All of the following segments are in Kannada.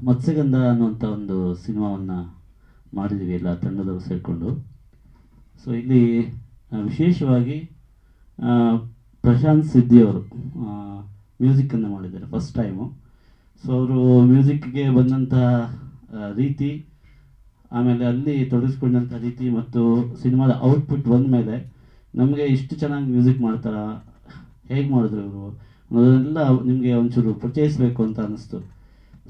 ಮತ್ಸ್ಯಗಂಧ ಅನ್ನುವಂಥ ಒಂದು ಸಿನಿಮಾವನ್ನು ಮಾಡಿದ್ದೀವಿ ಎಲ್ಲ ತಂಡದವರು ಸೇರಿಕೊಂಡು. ಸೊ ಇಲ್ಲಿ ವಿಶೇಷವಾಗಿ ಪ್ರಶಾಂತ್ ಸಿದ್ದಿಯವರು ಮ್ಯೂಸಿಕ್ಕನ್ನು ಮಾಡಿದ್ದಾರೆ ಫಸ್ಟ್ ಟೈಮು. ಸೊ ಅವರು ಮ್ಯೂಸಿಕ್ಗೆ ಬಂದಂಥ ರೀತಿ, ಆಮೇಲೆ ಅಲ್ಲಿ ತೊಡಗಿಸ್ಕೊಂಡಂಥ ರೀತಿ ಮತ್ತು ಸಿನಿಮಾದ ಔಟ್ಪುಟ್ ಬಂದ ಮೇಲೆ ನಮಗೆ ಇಷ್ಟು ಚೆನ್ನಾಗಿ ಮ್ಯೂಸಿಕ್ ಮಾಡ್ತಾರ, ಹೇಗೆ ಮಾಡಿದ್ರು ಇವರು ಅದನ್ನೆಲ್ಲ ನಿಮಗೆ ಒಂಚೂರು ಪರಿಚಯಿಸಬೇಕು ಅಂತ ಅನ್ನಿಸ್ತು.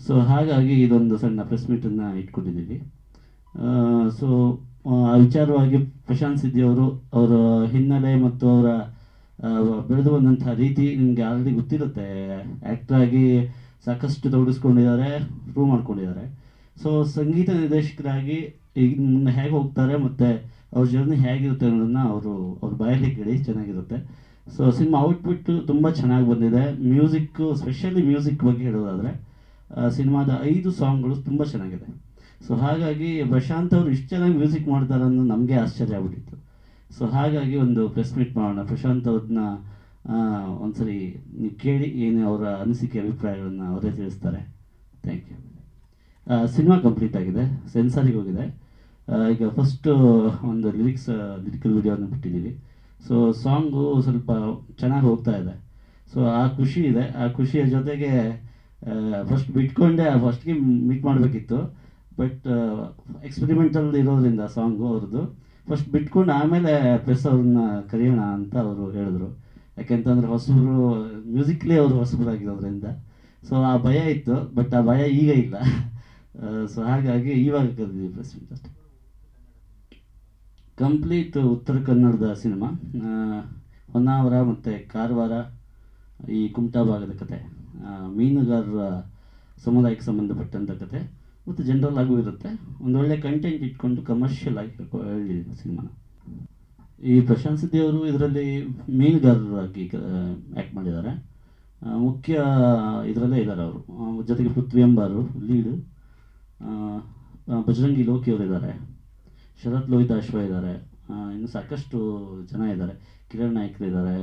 ಸೊ ಹಾಗಾಗಿ ಇದೊಂದು ಸಣ್ಣ ಪ್ರೆಸ್ ಮೀಟನ್ನು ಇಟ್ಕೊಂಡಿದ್ದೀವಿ. ಸೊ ಆ ವಿಚಾರವಾಗಿ ಪ್ರಶಾಂತ್ ಸಿದ್ದಿಯವರು ಅವರ ಹಿನ್ನೆಲೆ ಮತ್ತು ಅವರ ಬೆಳೆದು ಬಂದಂಥ ರೀತಿ ನಿಮಗೆ ಆಲ್ರೆಡಿ ಗೊತ್ತಿರುತ್ತೆ. ಆ್ಯಕ್ಟ್ರಾಗಿ ಸಾಕಷ್ಟು ತೊಡಗಿಸ್ಕೊಂಡಿದ್ದಾರೆ, ಪ್ರೂವ್ ಮಾಡ್ಕೊಂಡಿದ್ದಾರೆ. ಸೊ ಸಂಗೀತ ನಿರ್ದೇಶಕರಾಗಿ ಈಗ ಮುಂದೆ ಹೇಗೆ ಹೋಗ್ತಾರೆ ಮತ್ತು ಅವ್ರ ಜರ್ನಿ ಹೇಗಿರುತ್ತೆ ಅನ್ನೋದನ್ನು ಅವ್ರ ಬಾಯಲ್ಲಿ ಕೇಳಿ ಚೆನ್ನಾಗಿರುತ್ತೆ. ಸೊ ಸಿನಿಮಾ ಔಟ್ಪುಟ್ಟು ತುಂಬ ಚೆನ್ನಾಗಿ ಬಂದಿದೆ. ಮ್ಯೂಸಿಕ್ಕು, ಸ್ಪೆಷಲಿ ಮ್ಯೂಸಿಕ್ ಬಗ್ಗೆ ಹೇಳೋದಾದರೆ ಸಿನಿಮಾದ 5 ಸಾಂಗ್ಗಳು ತುಂಬ ಚೆನ್ನಾಗಿದೆ. ಸೊ ಹಾಗಾಗಿ ಪ್ರಶಾಂತ್ ಅವರು ಇಷ್ಟು ಚೆನ್ನಾಗಿ ಮ್ಯೂಸಿಕ್ ಮಾಡ್ತಾರೆ ಅನ್ನೋದು ನಮಗೆ ಆಶ್ಚರ್ಯ ಆಗ್ಬಿಟ್ಟಿತ್ತು. ಸೊ ಹಾಗಾಗಿ ಒಂದು ಪ್ರೆಸ್ ಮೀಟ್ ಮಾಡೋಣ, ಪ್ರಶಾಂತ್ ಅವ್ರನ್ನ ಒಂದ್ಸರಿ ನೀವು ಕೇಳಿ ಏನು ಅವರ ಅನಿಸಿಕೆ ಅಭಿಪ್ರಾಯಗಳನ್ನು ಅವರೇ ತಿಳಿಸ್ತಾರೆ. Thank you. ಸಿನಿಮಾ ಕಂಪ್ಲೀಟ್ ಆಗಿದೆ, ಸೆನ್ಸಾರಿಗೆ ಹೋಗಿದೆ. ಈಗ ಫಸ್ಟು ಒಂದು ಲಿರಿಕಲ್ ವಿಡಿಯೋನ ಬಿಟ್ಟಿದ್ದೀವಿ. ಸೊ ಸಾಂಗು ಸ್ವಲ್ಪ ಚೆನ್ನಾಗಿ ಹೋಗ್ತಾ ಇದೆ. ಸೊ ಆ ಖುಷಿ ಇದೆ. ಆ ಖುಷಿಯ ಜೊತೆಗೆ ಫಸ್ಟ್ ಫಸ್ಟ್ಗೆ ಮೀಟ್ ಮಾಡಬೇಕಿತ್ತು, ಬಟ್ ಎಕ್ಸ್ಪೆರಿಮೆಂಟಲ್ ಇರೋದ್ರಿಂದ ಸಾಂಗು ಅವ್ರದ್ದು ಫಸ್ಟ್ ಬಿಟ್ಕೊಂಡು ಆಮೇಲೆ ಪ್ರೆಸ್ ಅವ್ರನ್ನ ಕರೆಯೋಣ ಅಂತ ಅವರು ಹೇಳಿದ್ರು. ಯಾಕೆಂತಂದರೆ ಹೊಸಬರು, ಮ್ಯೂಸಿಕ್ಲಿ ಅವರು ಹೊಸಬರಾಗಿರೋದ್ರಿಂದ. ಸೊ ಆ ಭಯ ಇತ್ತು, ಬಟ್ ಆ ಭಯ ಈಗ ಇಲ್ಲ. ಸೊ ಹಾಗಾಗಿ ಇವಾಗ ಕರೆದಿದ್ದೀವಿ ಪ್ರೆಸ್ ಮೀಟ್ ಅಷ್ಟೇ. ಕಂಪ್ಲೀಟ್ ಉತ್ತರ ಕನ್ನಡದ ಸಿನಿಮಾ. ಹೊನ್ನಾವರ ಮತ್ತು ಕಾರವಾರ, ಈ ಕುಮಟಾ ಭಾಗದ ಕತೆ, ಮೀನುಗಾರರ ಸಮುದಾಯಕ್ಕೆ ಸಂಬಂಧಪಟ್ಟಂಥ ಕತೆ ಮತ್ತು ಜನರಲ್ ಆಗೂ ಇರುತ್ತೆ. ಒಂದೊಳ್ಳೆ ಕಂಟೆಂಟ್ ಇಟ್ಕೊಂಡು ಕಮರ್ಷಿಯಲ್ ಆಗಿ ಹೇಳಿದ್ದೀವಿ ಸಿನಿಮಾನ. ಈ ಪ್ರಶಾಂತ್ ಸಿದ್ದಿಯವರು ಇದರಲ್ಲಿ ಮೀನುಗಾರರಾಗಿ ಆ್ಯಕ್ಟ್ ಮಾಡಿದ್ದಾರೆ. ಮುಖ್ಯ ಇದರಲ್ಲೇ ಇದ್ದಾರೆ ಅವರು. ಜೊತೆಗೆ ಪೃಥ್ವಿ ಎಂಬಾರು ಲೀಡು, ಬಜರಂಗಿ ಲೋಕಿ ಅವರಿದ್ದಾರೆ, ಶರತ್ ಲೋಹಿತಾಶ್ವ ಇದ್ದಾರೆ, ಇನ್ನು ಸಾಕಷ್ಟು ಜನ ಇದ್ದಾರೆ. ಕಿರಣ್ ನಾಯ್ಕರು ಇದ್ದಾರೆ,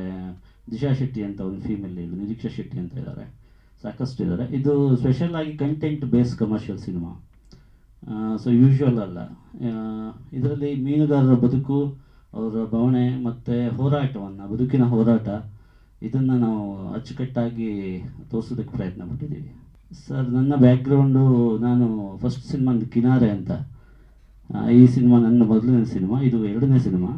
ದಿಶಾ ಶೆಟ್ಟಿ ಅಂತ ಒಂದು ಫೀಮೇಲ್ ಇಲ್ಲಿ, ನಿರೀಕ್ಷಾ ಶೆಟ್ಟಿ ಅಂತ ಇದ್ದಾರೆ, ಸಾಕಷ್ಟು ಇದ್ದಾರೆ. ಇದು ಸ್ಪೆಷಲ್ ಆಗಿ content base commercial cinema. So usual ಅಲ್ಲ. ಇದರಲ್ಲಿ ಮೀನುಗಾರರ ಬದುಕು, ಅವರ ಭಾವನೆ ಮತ್ತು ಬದುಕಿನ ಹೋರಾಟ, ಇದನ್ನು ನಾವು ಅಚ್ಚುಕಟ್ಟಾಗಿ ತೋರಿಸೋದಕ್ಕೆ ಪ್ರಯತ್ನ ಪಟ್ಟಿದ್ದೀವಿ. ಸರ್, ನನ್ನ ಬ್ಯಾಕ್ಗ್ರೌಂಡು, ನಾನು ಫಸ್ಟ್ ಸಿನಿಮಾ ಕಿನಾರೆ ಅಂತ. ಈ ಸಿನಿಮಾ ನನ್ನ ಮೊದಲನೇ ಸಿನಿಮಾ, ಇದು 2ನೇ ಸಿನಿಮಾ.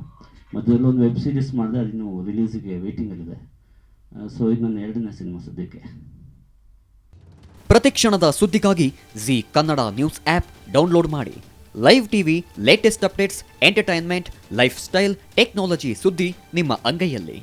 ಮೊದಲು ಒಂದು ವೆಬ್ ಸೀರೀಸ್ ಮಾಡಿದೆ, ಅದಿನ್ನೂ ರಿಲೀಸಿಗೆ ವೇಟಿಂಗಲ್ಲಿದೆ. ಸೊ ಇದು ನನ್ನ 2ನೇ ಸಿನಿಮಾ ಸದ್ಯಕ್ಕೆ. ಪ್ರತಿಕ್ಷಣದ ಸುದ್ದಿಗಾಗಿ Zee Kannada news app download ಮಾಡಿ. Live TV, latest updates, entertainment, lifestyle, technology ಸುದ್ದಿ ನಿಮ್ಮ ಅಂಗೈಯಲ್ಲಿ.